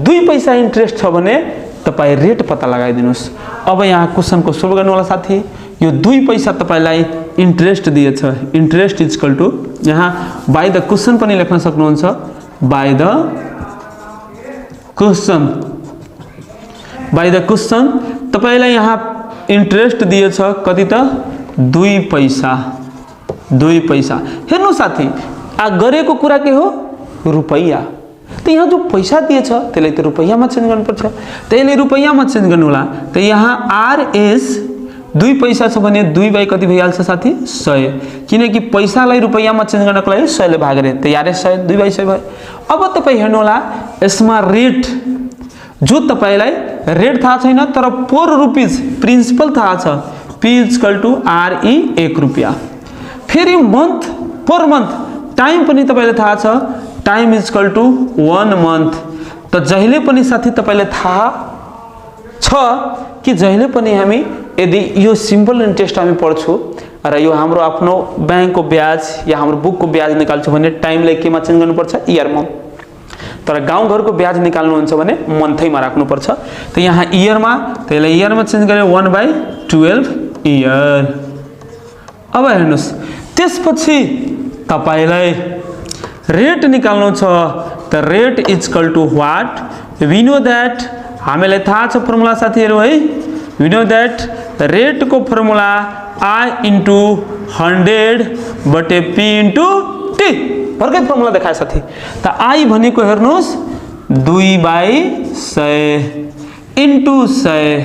2 पैसा इंटरेस्ट छ भने तपाईँ रेट पत्ता लगाइदिनुस्. अब यहाँ क्वेशनको सोल्भ गर्नु होला साथी. यो 2 पैसा तपाईलाई इंटरेस्ट दिएछ. इंटरेस्ट इज इक्वल टु यहाँ बाई द क्वेशन पनि लेख्न सक्नुहुन्छ. बाई द क्वेशन तपाईलाई यहाँ इंटरेस्ट दिएछ कति त 2 पैसा. हेर्नु साथी गरेको कुरा के हो? रुपैयाँ. तो यहाँ जो पैसा दिएछ त्यसलाई त रुपैयाँमा चेन्ज गर्नुपर्छ. त्यसले रुपैयाँमा चेन्ज गर्नु होला. त यहाँ आरएस 2 पैसा छ भने 2 बाई कति भइहाल्छ साथी? 100. किनकि पैसालाई रुपैयाँमा चेन्ज गर्नको लागि 100 ले भाग गरे. त आरएस 100 2 बाई 100 भयो. अब तपाईँ हेर्नु होला यसमा रेट जो तपाईलाई रेट थाहा छैन तर पर रुपीज प्रिन्सिपल थाहा छ. पी इक्वल टु आरई 1 रुपैयाँ. फेरि मंथ पर मंथ टाइम पनि तपाईलाई थाहा छ. Time is equal to 1 month. त जहिले पनि साथी तपाईलाई थाहा छ कि जहिले पनि हामी यदि यो सिम्पल इन्ट्रेस्ट हामी पढ्छौँ र यो हाम्रो आफ्नो ब्याङ्कको ब्याज या हाम्रो बुकको ब्याज निकाल्छौँ भने टाइमलाई केमा चेन्ज गर्नुपर्छ, इयरमा। तर गाउँघरको ब्याज निकाल्नुहुन्छ भने मन्थैमा राख्नुपर्छ। त यहाँ इयरमा, त्यसलाई इयरमा चेन्ज गरे 1/12 इयर। अब हेर्नुहोस्, त्यसपछि तपाईलाई रेट निकाल्नु छ। त rate equal to what? We know that, हामीलाई थाहा छ फर्मुला साथीहरु है। वी नो दैट रेट को formula I into 100 P into T, भर्खर फर्मुला देखाए साथी। त I भनेको हेर्नुहोस् 2/100 इंटू 100,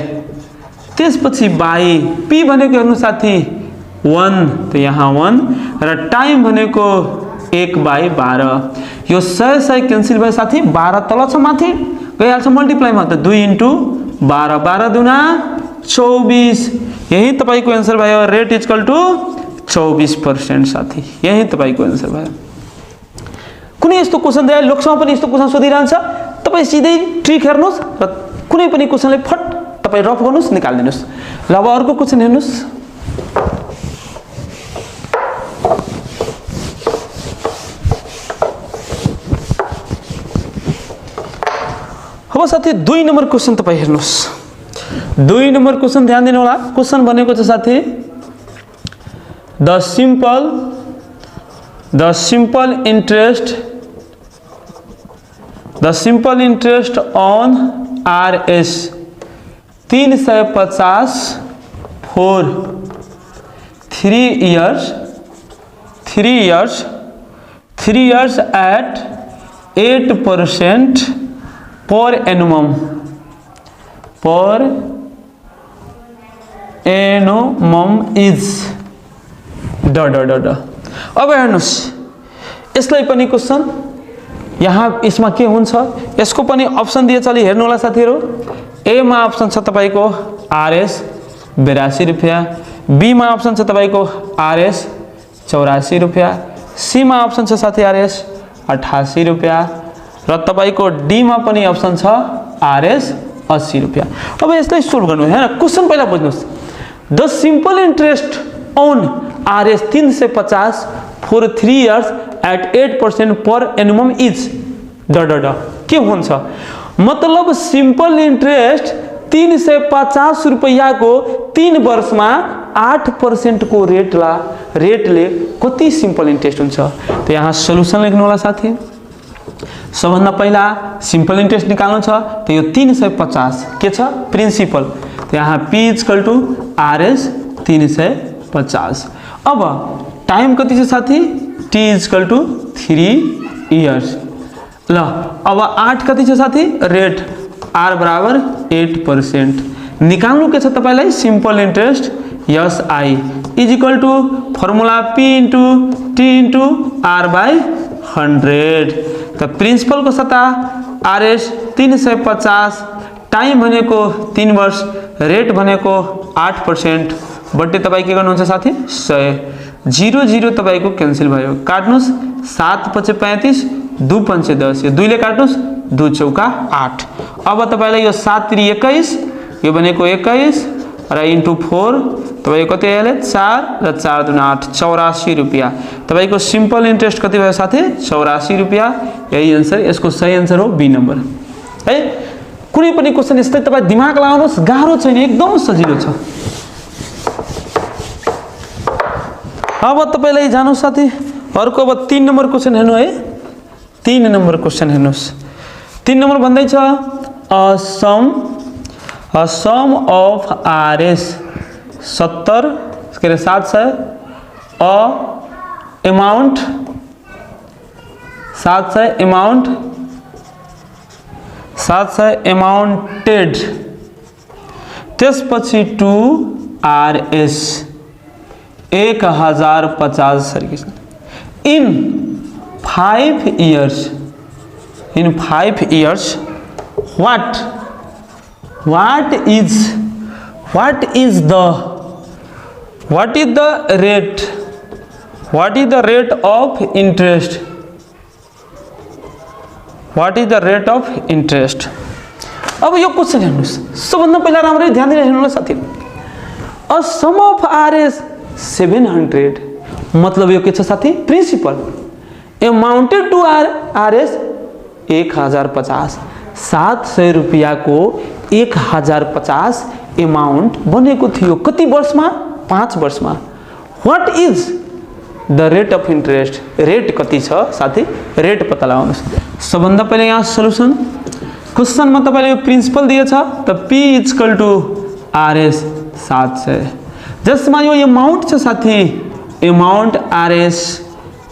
त्यसपछि बाई P भनेको हेर्नु साथी 1, त यहाँ 1 र टाइम भनेको 1/12। यो 100 क्यान्सल भयो साथी, 12 तल छ माथि गइहाल्छ मल्टिप्लाईमा। त 2 इंटू 12, 12 दुना 24, यही तपाईको आन्सर भयो। रेट इक्वल टु 24% साथी, यही तपाईको आन्सर भयो। कुनै यस्तो क्वेशन दिए लोकसभा पनि यस्तो क्वेशन सोधिरहन्छ, तपाई सिधै ट्रिक हेर्नुस् र कुनै पनि क्वेशनले फट तपाई रफ गर्नुस्, निकाल्दिनुस्। ल अब अर्को क्वेशन हेर्नुस्। अब साथी 2 नम्बर क्वेशन तपाई हेर्नुस्। 2 नम्बर क्वेशन ध्यान दिनु होला। क्वेशन भनेको छ साथी the simple interest on RS 350 for 3 years at 8% per annum is अब हेर्नुस्, यसलाई पनि क्वेशन यहाँ यसमा के हुन्छ, यसको पनि अप्सन दिएछ, अलि हेर्नु होला साथीहरु। ए मा अप्सन छ तपाईको RS 82 रुपैयाँ, बी मा अप्सन छ तपाईको RS 84 रुपैयाँ, सी मा अप्सन छ साथी RS 88 रुपैयाँ र तपाईको डी मा पनि अप्सन छ RS 80 रुपैयाँ। अब यसलाई सोल्भ गर्नु हैन। क्वेशन पहिला बुझ्नुस्। The simple interest on RS 350 for 3 years at 8% per annum is के हुन्छ, मतलब सिंपल इंटरेस्ट 350 रुपैयाँ को 3 वर्षमा 8% को रेटले कति सिंपल इंटरेस्ट हुन्छ। त यहाँ सोलुसन लेख्नु होला साथी। सबभन्दा पहिला सिंपल इंटरेस्ट निकाल्नु छ। त यो 350 के छ, प्रिन्सिपल। त यहाँ P इक्वल टु RS 350। अब टाइम कति छ साथी, T इक्वल टु 3 years। ल अब 8 कति छ साथी, रेट R बराबर 8%। निकाल्नु के छ तपाईलाई, simple interest SI is equal to formula P into T into R/100। त प्रिन्सिपल को सट्टा RS 350, टाइम भनेको 3 वर्ष, रेट भनेको 8%, बट्टे तपाई के गर्नुहुन्छ साथी 100। 0 0 तपाईको क्यान्सल भयो, काट्नुस्। 7 × 35, 2 × 10, यो 2 ले काट्नुस्, 2 चौका 8। अब तपाईलाई यो 7 × 21, यो भनेको 21 र इन्टु 4 तपाईको कति आयो, 4 र 4 दुना 8, 84 रुपैयाँ। तपाईको सिंपल इंटरेस्ट कति भयो साथी, 84 रुपैयाँ। यही आन्सर, यसको सही आन्सर हो बी नम्बर है। कुनै पनि क्वेशन यस्तै तपाई दिमाग लगाउनुस्, गाह्रो छैन, एकदम सजिलो छ। अब तपाईलाई जानु साथी अर्को। अब 3 नम्बर क्वेशन हेर्नु है। 3 नम्बर क्वेशन हेर्नुस्। 3 नम्बर भन्दै छ a sum of RS 700 amount 700 amounted त्यसपछि to RS 1050 in 5 years what is the rate of interest अब यो क्वेसन हेर्नुहोस्, सबभन्दा पहिला राम्ररी ध्यान दिएर हेर्नु होला साथी। अ सम अफ आरएस 700 मतलब यो के छ साथी, प्रिन्सिपल एमाउन्टेड टु आरएस 1050, 700 रुपियाँको 1050 एमाउन्ट बनेको थियो। कति वर्षमा? 5 वर्षमा। What is the rate of interest, rate कति छ साथी, रेट पत्ता लगाउनुहोस्। सबभन्दा पहिले यहाँ सोलुसन, क्वेसनमा तपाईले यो प्रिन्सिपल दिएछ त P इक्वल टु आरएस 700, जसमा यो एमाउन्ट छ साथी, एमाउन्ट आरएस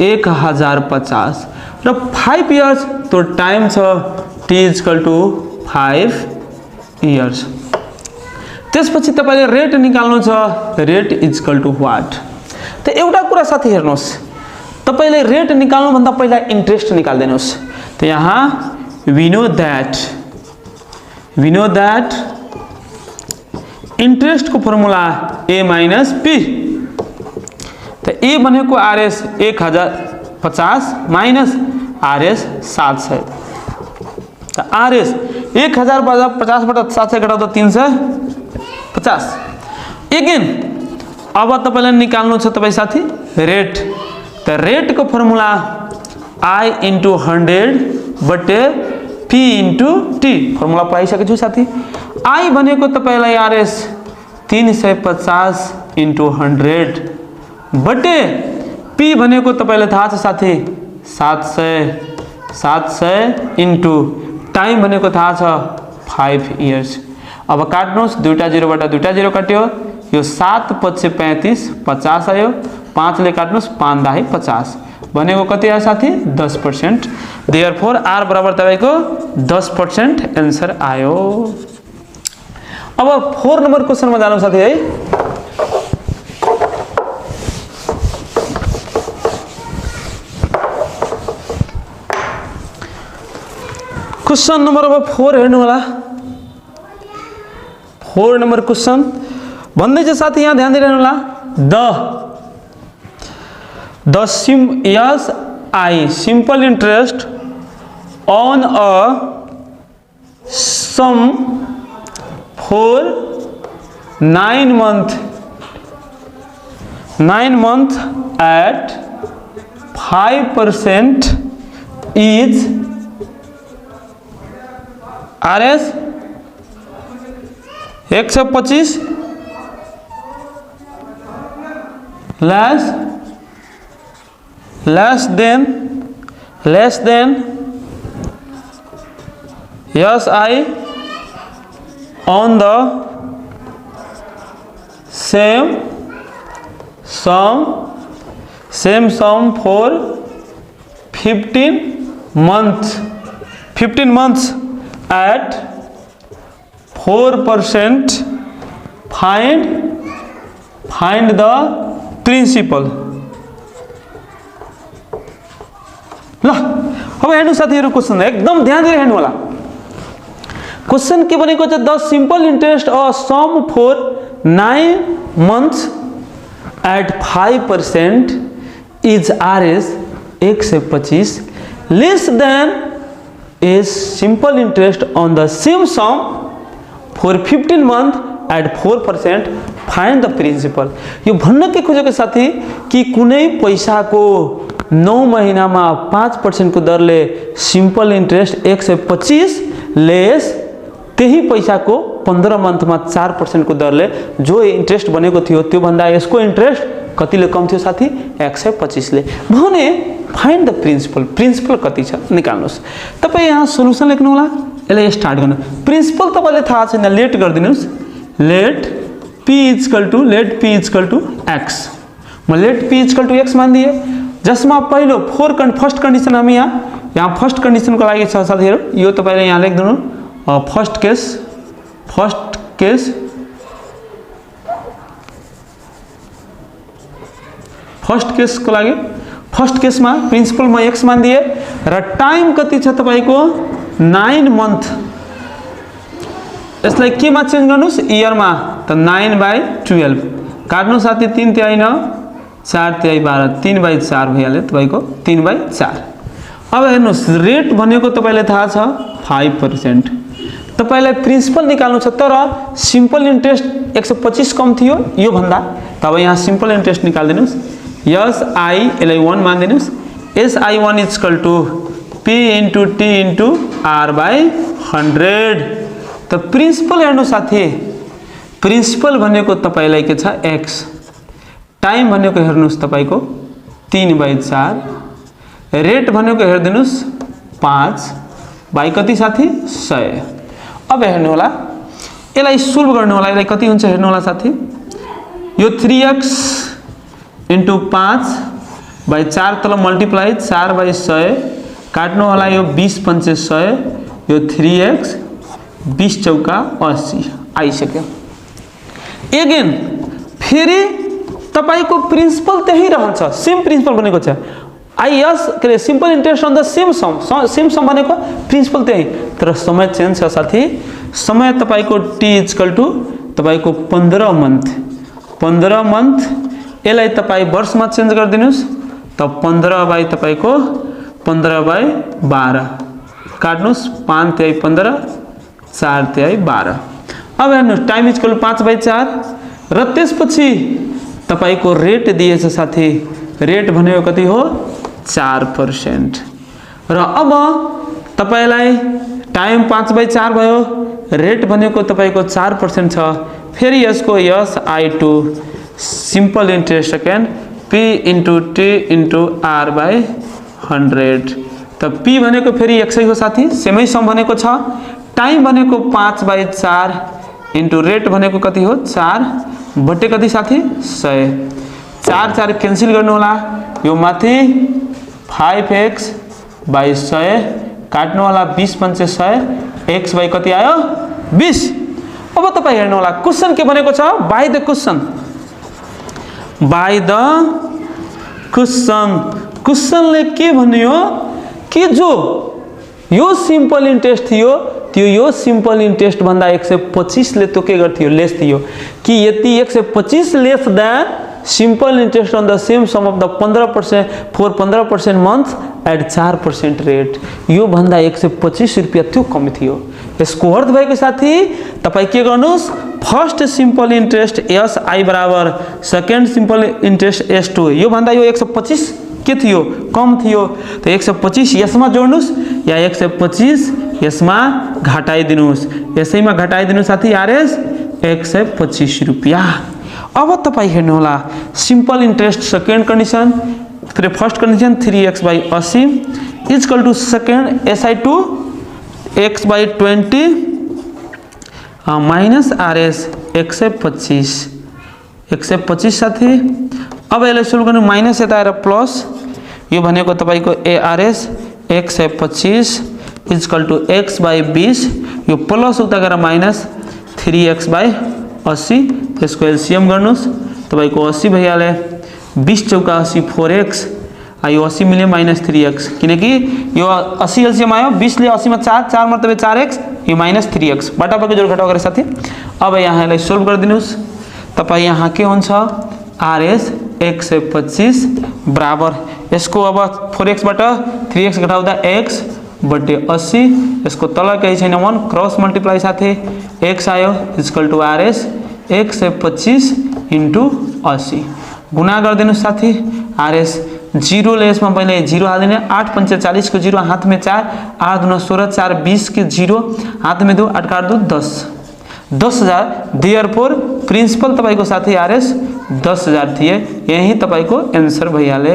1050 र 5 इयर्स तो टाइम छ T इक्वल टु 5 इयर्स। त्यसपछि तपाईले रेट निकाल्नु छ, रेट इक्वल टु व्हाट। त एउटा कुरा साथी हेर्नुहोस्, तपाईले रेट निकाल्नु भन्दा पहिला इन्ट्रेस्ट निकाल्दिनुस्। त यहाँ we know that इन्ट्रेस्ट को फर्मुला A माइनस P। त A भनेको आरएस 1050 माइनस आरएस 700। त आरएस 1050 बाट 700 घटाउँदा 350। अगेन अब तपाईलाई निकाल्नु छ तपाई साथी रेट। त रेट को फर्मुला I इंटू 100 बटे P इंटू T फर्मुला पढाइसकेको छु साथी। I भनेको तपाईलाई आरएस 350 इंटू 100 बटे P भनेको तपाईलाई थाहा छ साथी 700 इंटू टाइम भनेको थाहा छ 5 इयर्स। अब काट्नुहोस्, दुईटा 0 बाट दुईटा 0 काट्यो, यो 7 5 35 50 आयो, 5 ले काट्नुहोस् 5 दाही 50 भनेको कति आयो साथी 10%। देयरफोर आर बराबर तपाईको 10% आन्सर आयो। अब 4 नम्बर क्वेशनमा जानु साथी है। क्वेशन नंबर अब 4 हेर्नु होला। 4 नंबर क्वेशन भन्दै छ साथी, यहाँ ध्यान दिएर हेर्नु होला। Yes, I simple interest on a sum for 9 month at 5% is RS 125 less than yes I on the same sum for 15 months at 4%, find the principal। ल अब हेर्नु साथीहरु, क्वेशन एकदम ध्यान दिएर हेर्नु होला। क्वेशन के भनेको छ the simple interest a sum for 9 months at 5% is R S 125 less than is simple interest on the same sum for 15 month at 4%, find the principal। यो भन्न के खोजेको साथी कि कुनै पैसाको 9 महिनामा 5% को दरले सिम्पल इन्ट्रेस्ट 125 लेस त्यही पैसाको 15 मन्थमा 4% को दरले जो इन्ट्रेस्ट बनेको थियो त्यो भन्दा यसको इन्ट्रेस्ट कतिले कम थियो साथी 125 ले भने फाइन्ड द प्रिन्सिपल। प्रिन्सिपल कति छ निकाल्नुस्। तपाई यहाँ सोलुसन लेख्नु होला, यसलाई स्टार्ट गर्नु। प्रिन्सिपल तपाईले थाहा छैन, लेट गरिदिनुस्। Let P equal to x। म let P equal to x मान दिए, जसमा पहिलो फर्स्ट कन्डिसन हामी यहाँ फर्स्ट कन्डिसन को लागि छ साथीहरु, यो तपाईले यहाँ लेख्दिनु। फर्स्ट केस को लागि फर्स्ट केस में प्रिन्सिपल में x मान दिए र टाइम कति छ तपाईको 9 मंथ। यसलाई के मा चेन्ज गर्नुस् इयर मा, त 9/12 काट्नु साथी 3 तिहाई 9 4 तिहाई 12 3/4 भइहाल्यो तपाईको 3/4। अब हेर्नुस् रेट भनेको तपाईलाई थाहा छ 5%। तपाईलाई प्रिन्सिपल निकाल्नु छ तर सिम्पल इन्ट्रेस्ट 125 कम थियो यो भन्दा, तब यहाँ सिम्पल इन्ट्रेस्ट निकाल्दिनुस्। यस आई यसलाई 1 मान्दिनुस्। S I 1 equal to P into T into R by 100। तो प्रिन्सिपल हेर्नु साथी, प्रिन्सिपल भनेको तपाईलाई के छ एक्स, टाइम भनेको हेर्नुस् तपाईको 3/4, रेट भनेको हेर्दिनुस् 5 बाई कति साथी 100। अब हेर्नु होला, यसलाई सोल्भ गर्नु होला, यसलाई कति हुन्छ हेर्नु होला साथी। यो 3x इंटू 5/4 तल मल्टीप्लाई 4/100 काट्नु होला, यो 20 पंचे 100, यो 3x 20 चौका 80 आइसक्यो। एगेन फेरि तपाईको प्रिन्सिपल त्यही रहन्छ, सेम प्रिन्सिपल बनेको छ। आईएस के simple interest on the same sum भनेको प्रिन्सिपल त्यही, तर समय चेन्ज छ साथी। समय तपाईको टी इक्वल टू तपाईको 15 मन्थ, 15 मन्थ यसलाई तपाई वर्षमा चेन्ज गरिदिनुस्, त 15 बाई तपाईको 15/12 काट्नुस्, 5 तिहाई 15, 4 तिहाई 12। अब हेर्नुस् टाइम इक्वल 5/4 र त्यसपछि तपाईको रेट दिएछ साथी, रेट भनेको कति हो 4%। र अब तपाईलाई टाइम 5/4 भयो, रेट भनेको तपाईको 4% छ। फेरि यसको यस I2 simple interest second P into T into R by 100। त P भनेको फेरि 100 हो साथी, सेमै सम भनेको छ। टाइम भनेको 5/4 इंटू रेट भनेको कति हो 4 बटे कति साथी 100। 4 4 कैंसिल गर्नु होला, यो माथि 5x बाई 100 काट्नु होला, 20 पंचे 100, x बाई कति आयो 20। अब तपाई हेर्नु होला क्वेशन के भनेको छ, by the question, by the question. क्वेशनले के भन्यो कि जो यो सिम्पल इन्ट्रेस्ट थियो त्यो यो सिम्पल इन्ट्रेस्ट भन्दा 125 ले तो के गर्थ्यो लेस थियो कि यति 125 less than simple interest on the same sum of the 15% for 15% month at 4% rate. यो भन्दा 125 रुपैयाँ त्यो कम थियो। यसको अर्थ भएको साथी तपाई के गर्नुस्, first simple interest S I बराबर सेकेन्ड सिम्पल इन्ट्रेस्ट S2, यो भन्दा यो 125 के थियो कम थियो, तो 125 यसमा जोड्नुस् या 125 यसमा घटाइदिनुस्, यसैमा घटाइदिनुस् साथी आरएस 125 रुपैयाँ। अब तपाई हेर्नु होला simple interest second condition, first condition 3x/80 equal to second SI2 x/20 minus R S 125 साथी। अब यसलाई सोल्भ गर्नु, माइनस यता आएर प्लस, यो भनेको तपाईको ARS 125 इक्वल टू x/20, यो प्लस उता गएर माइनस 3x/80, यसको एलसीएम गर्नुस् तपाईको 80 भइहाल्यो, 20 चौका 80 4x, यो 80 मिल्यो माइनस 3x, किनकि यो 80 एलसीएम आयो, 20 ले 80 मा 4, 4 मतलब 4x, यो माइनस 3x बटाबटको जोड घटाउ गरे साथी। अब यहाँ यसलाई सोल्भ गरिदिनुस्, तपाई यहाँ के हुन्छ आरएस 125 बराबर यसको अब 4x बाट 3x घटाउँदा x बटे 80, यसको तल केही छैन 1 क्रस मल्टिप्लाई साथी x आयो इक्वल टू आरएस 125 इंटू 80 गुणा गरिदिनु साथी। आरएस 0 ले यसमा पहिले 0 हाल्दिने, 8 पंचे 40 को 0 हाथ में 4, 8 दूना 16, 4 20 के 0 हाथ में 2, 8 काट दो 10,000। देयरफोर प्रिन्सिपल तपाईको साथी आरएस 10,000 थिए, यही तपाईको आन्सर भइहाले।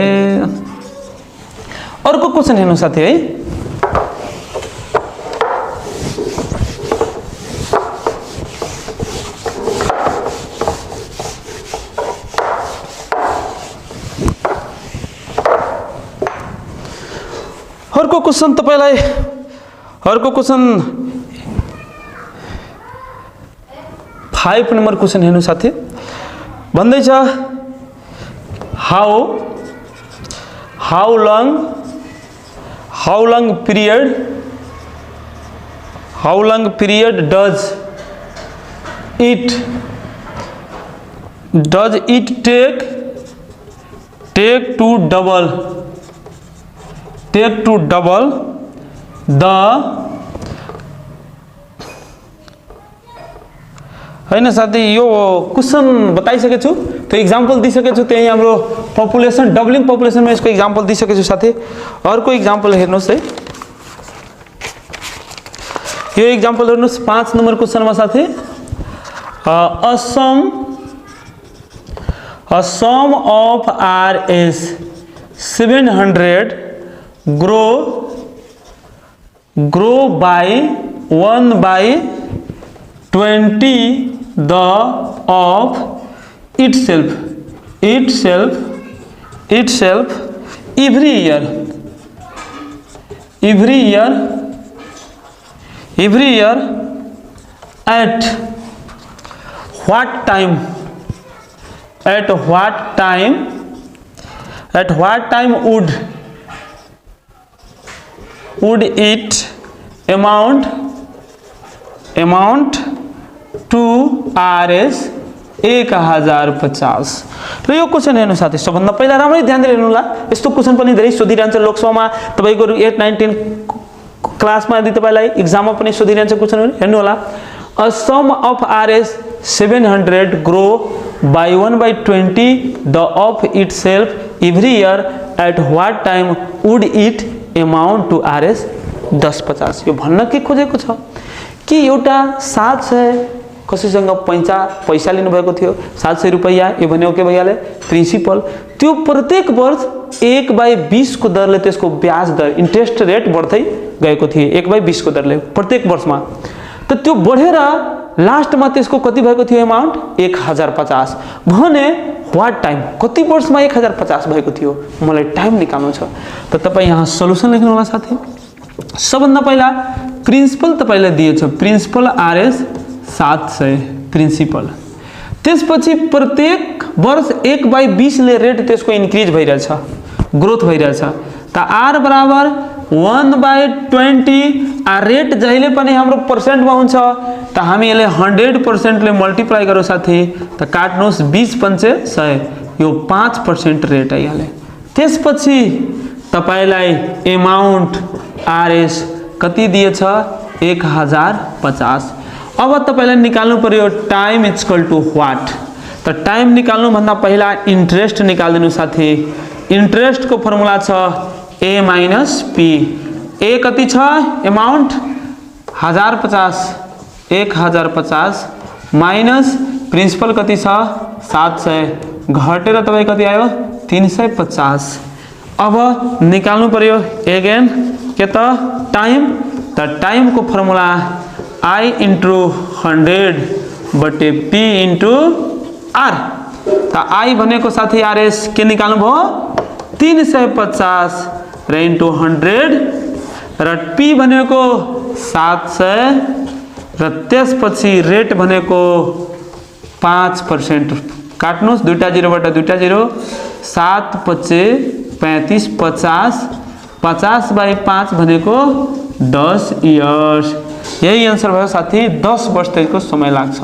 अर्को क्वेशन हेर्नु साथी है, अर्को क्वेशन तपाईलाई, अर्को क्वेशन 5 नंबर क्वेशन हेर्नु साथी, भन्दै छ how long period does it take to double the हैन साथी यो क्वेशन बताइसकेको छु त्यो एक्जाम्पल दिइसकेको छु त्यही हाम्रो पपुलेसन डबलिङ पपुलेसनमा यसको एक्जाम्पल दिइसकेको छु साथी अर्को एक्जाम्पल हेर्नुस् है यो एक्जाम्पल हेर्नुस् 5 नम्बर क्वेशनमा साथी a sum of r is 700 grow by 1/20 the of itself every year at what time would it amount to Rs 1050 र यो क्वेशन हेर्नु साथी सबभन्दा पहिला राम्ररी ध्यान दिएर हेर्नु होला यस्तो क्वेशन पनि धेरै सोधिरहन्छ लोकसभामा तपाईको 8 9 10 क्लासमा यदि तपाईलाई एक्जाममा पनि सोधिरहन्छ क्वेशन हेर्नु होला a sum of r is 700 grow by 1/20 the of itself every year at what time would it amount to rs 1050 यो भन्न के खोजेको छ कि एउटा 700 कसैसँग पैसा लिनु भएको थियो 700 रुपैयाँ यो भन्यो के भइहाल्यो प्रिन्सिपल त्यो प्रत्येक वर्ष 1/20 को दरले त्यसको ब्याज दर इन्ट्रेस्ट रेट बढ्दै गएको थियो 1/20 को दरले प्रत्येक वर्षमा त त्यो बढेर लास्टमा त्यसको कति भएको थियो अमाउन्ट 1050 भने व्हाट टाइम कति वर्षमा 1050 भएको थियो मलाई टाइम निकाल्नु छ त तपाई यहाँ सल्युसन लेख्नु होला साथी सबभन्दा पहिला प्रिन्सिपल तपाईलाई दिएछ प्रिन्सिपल आरएस 700 प्रिन्सिपल त्यसपछि प्रत्येक वर्ष 1/20 ले रेट त्यसको इन्क्रिज भइरहेछ ग्रोथ भइरहेछ त आर बराबर 1/20 आ रेट जहिले पनि हाम्रो पर्सेन्टमा हुन्छ त हामी यसले 100% ले मल्टिप्लाई गरौँ साथी त काट्नुस् 20 पंचे 100 यो 5% रेट आइहाल्यो त्यसपछि तपाईलाई अमाउन्ट आरएस कति दिएछ 1050 अब तपाईलाई निकाल्नु पर्यो टाइम इक्वल टु व्हाट त टाइम निकाल्नु भन्दा पहिला इन्ट्रेस्ट निकाल्दिनु साथी इन्ट्रेस्ट को फर्मुला छ a minus p a कति छ अमाउन्ट 1050 माइनस प्रिन्सिपल कति छ 700 घटेर तपाई कति आयो 350 अब निकाल्नु पर्यो अगेन के त टाइम को फर्मुला i into 100 बटे p into r त i भनेको साथी rs के निकाल्नु भयो 350 र इन्टु 100 र p भनेको 700 र त्यसपछि रेट भनेको 5% काट्नुस् दुईटा 0 बाट दुईटा 0 7 × 5 = 35 50/5 भनेको 10 इयर्स यही आन्सर भयो साथी 10 वर्ष त्यसको समय लाग्छ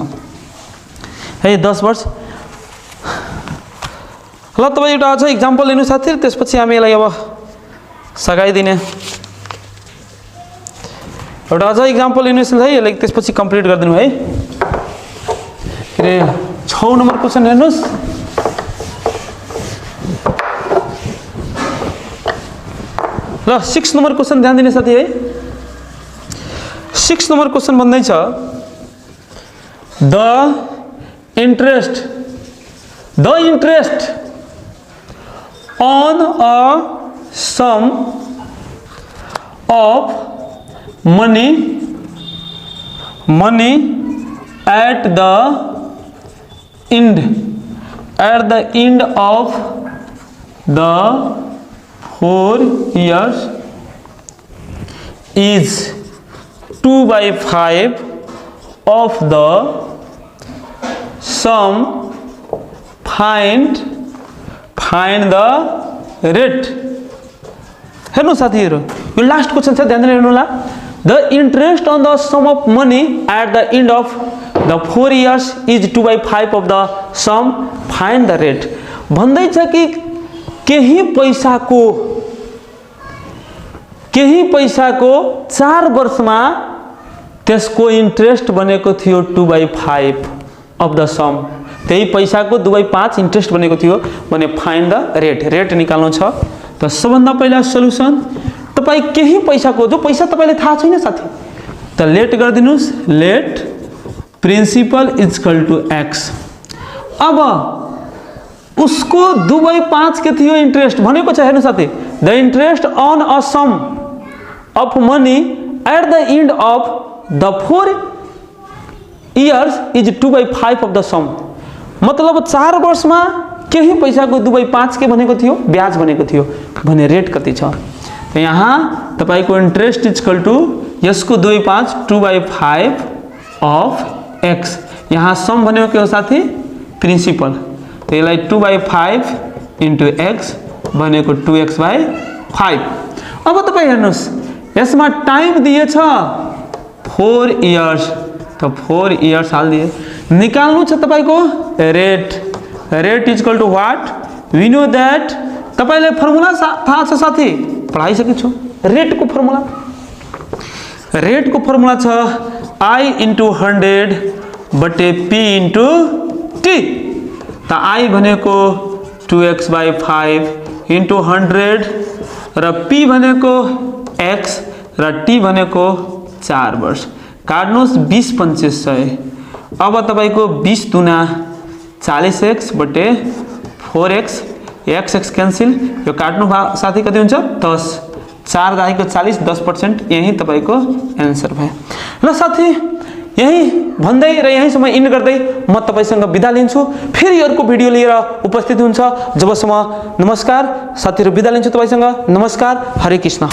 है 10 वर्ष ल तपाई एउटा अझ एक्जाम्पल लिनु साथी त्यसपछि हामी यसलाई अब सगाइदिने एउटा अझ एक्जाम्पल लिनुस् है यसलाई त्यसपछि कम्प्लिट गर्दिनु है के 6 नम्बर क्वेशन हेर्नुस् ल 6 नम्बर क्वेशन ध्यान दिने साथी है 6 नम्बर क्वेशन भन्दै छ the interest on a sum of money at the end of the 4 years is 2/5 of the sum find the rate हेर्नु साथीहरु यो लास्ट क्वेशन छ ध्यान दिएर हेर्नु होला the interest on the sum of money at the end of the 4 years is 2/5 of the sum find the rate भन्दै छ कि केही पैसाको 4 वर्षमा त्यसको इन्ट्रेस्ट बनेको थियो 2/5 अफ द सम। त्यही पैसाको 2/5 इन्ट्रेस्ट बनेको थियो भने फाइन्ड द रेट, रेट निकाल्नु छ। त सबभन्दा पहिला सोलुसन तपाईँ केही पैसाको, जो पैसा तपाईँले थाहा छैन साथी, त लेट गरिदिनुहोस्, let principal equal to X. अब उसको 2/5 के थियो इन्ट्रेस्ट भनेको छ, हेर्नु साथी, the interest on a sum of money at the end of the 4 years is 2/5 of the sum. मतलब 4 वर्षमा केही पैसाको 2/5 के भनेको थियो, ब्याज भनेको थियो भने रेट कति छ। त यहाँ तपाईँको इन्ट्रेस्ट इक्वल टु यसको 2/5 2/5 अफ एक्स। यहाँ सम भनेको के हो साथी, प्रिन्सिपल। त यसलाई 2/5 इन्टु एक्स भनेको 2x/5। अब तपाईँ हेर्नुहोस् यसमा टाइम दिएछ 4 इयर्स, त 4 इयर्स हालिदिए। निकाल्नु छ तपाईँको rate, rate equal to what, we know that, तपाईँले फर्मुला थाहा छ साथी, पढाइसकेको छु। रेटको फर्मुला, रेटको फर्मुला छ आई इन्टु 100 बटे पी इन्टु टी। त आई भनेको 2x/5 इन्टु 100 र पी भनेको एक्स र टी भनेको 4 वर्ष। काट्नुहोस् 20/2500। अब तपाईँको 20 दुना 40x बटे 4x, x क्यान्सिल, यो काट्नु साथी कति हुन्छ 10, 4 दाइको 40, 10%, यही तपाईँको एन्सर भयो। ल साथी, यही भन्दै र यहीँसम्म इन्ड गर्दै म तपाईँसँग बिदा लिन्छु। फेरि अर्को भिडियो लिएर उपस्थित हुन्छ, जबसम्म नमस्कार साथीहरू, बिदा लिन्छु तपाईँसँग। नमस्कार, हरे कृष्ण।